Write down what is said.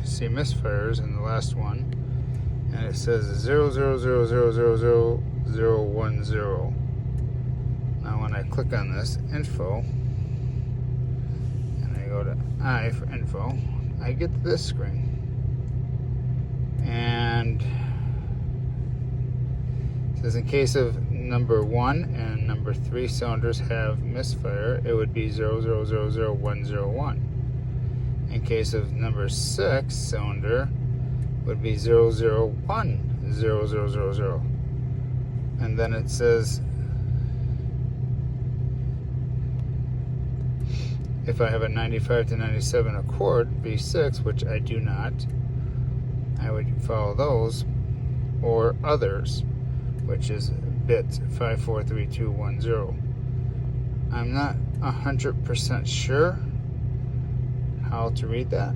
see misfires in the last one, and it says 000000010. Now when I click on this info and I go to I for info, I get to this screen, and it says in case of number 1 and number 3 cylinders have misfire, it would be 0000101. In case of number 6 cylinder, would be 0010000. And then it says if I have a 95 to 97 Accord V6, which I do not, I would follow those, or others, which is bit 543210. I'm not 100% sure how to read that,